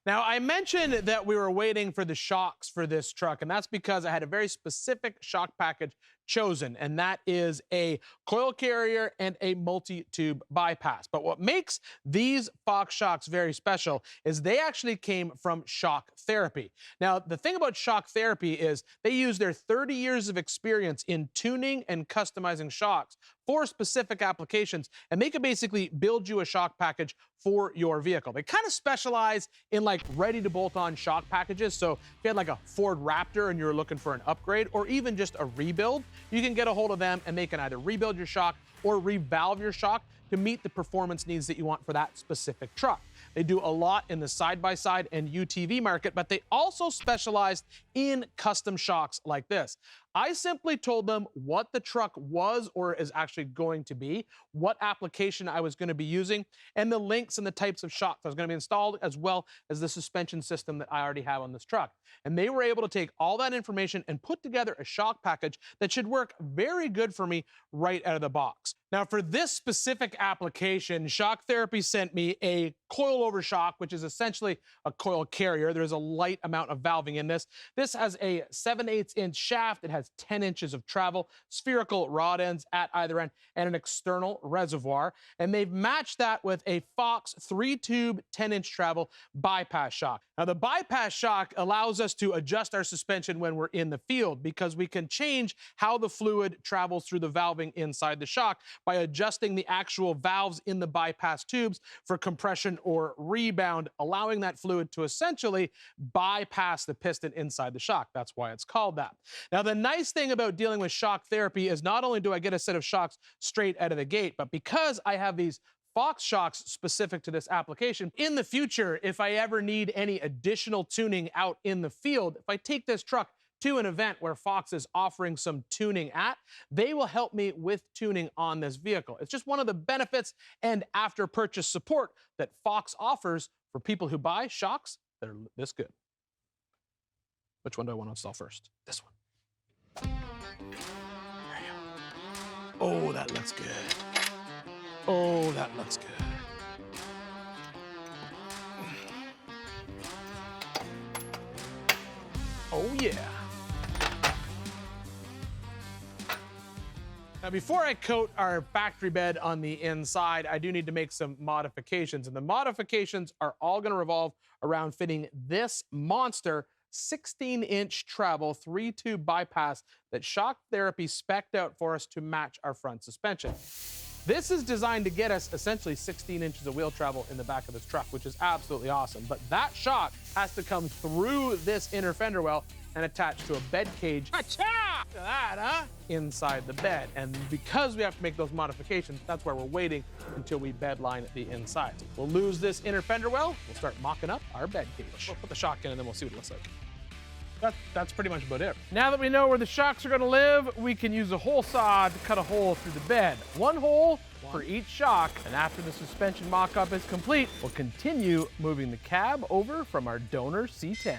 Now, I mentioned that we were waiting for the shocks for this truck, and that's because I had a very specific shock package chosen, and that is a coil carrier and a multi-tube bypass. But what makes these Fox shocks very special is they actually came from ShockTherapy. Now, the thing about ShockTherapy is they use their 30 years of experience in tuning and customizing shocks for specific applications, and they can basically build you a shock package for your vehicle. They kind of specialize in like ready to bolt on shock packages. So if you had like a Ford Raptor and you're looking for an upgrade or even just a rebuild, you can get a hold of them and they can either rebuild your shock or revalve your shock to meet the performance needs that you want for that specific truck. They do a lot in the side-by-side and UTV market, but they also specialized in custom shocks like this. I simply told them what the truck was or is actually going to be, what application I was going to be using, and the links and the types of shocks that was going to be installed, as well as the suspension system that I already have on this truck. And they were able to take all that information and put together a shock package that should work very good for me right out of the box. Now, for this specific application, ShockTherapy sent me a coilover shock, which is essentially a coil carrier. There's a light amount of valving in this. This has a 7/8 inch shaft. It has 10 inches of travel, spherical rod ends at either end, and an external reservoir. And they've matched that with a Fox 3-tube 10-inch travel bypass shock. Now, the bypass shock allows us to adjust our suspension when we're in the field because we can change how the fluid travels through the valving inside the shock by adjusting the actual valves in the bypass tubes for compression or rebound, allowing that fluid to essentially bypass the piston inside the shock. That's why it's called that. Now, the nice thing about dealing with ShockTherapy is not only do I get a set of shocks straight out of the gate, but because I have these Fox shocks specific to this application, in the future, if I ever need any additional tuning out in the field, if I take this truck to an event where Fox is offering some tuning at, they will help me with tuning on this vehicle. It's just one of the benefits and after purchase support that Fox offers for people who buy shocks that are this good. Which one do I want to install first? This one. There you go. Oh, that looks good. Oh, that looks good. Oh, yeah. Now, before I coat our factory bed on the inside, I do need to make some modifications. And the modifications are all going to revolve around fitting this monster 16-inch travel 3-tube bypass that ShockTherapy spec'd out for us to match our front suspension. This is designed to get us essentially 16 inches of wheel travel in the back of this truck, which is absolutely awesome. But that shock has to come through this inner fender well and attach to a bed cage. Inside the bed. And because we have to make those modifications, that's why we're waiting until we bed line the inside. We'll lose this inner fender well, we'll start mocking up our bed cage. We'll put the shock in and then we'll see what it looks like. That's pretty much about it. Now that we know where the shocks are gonna live, we can use a hole saw to cut a hole through the bed. One hole for each shock, and after the suspension mock-up is complete, we'll continue moving the cab over from our donor C10.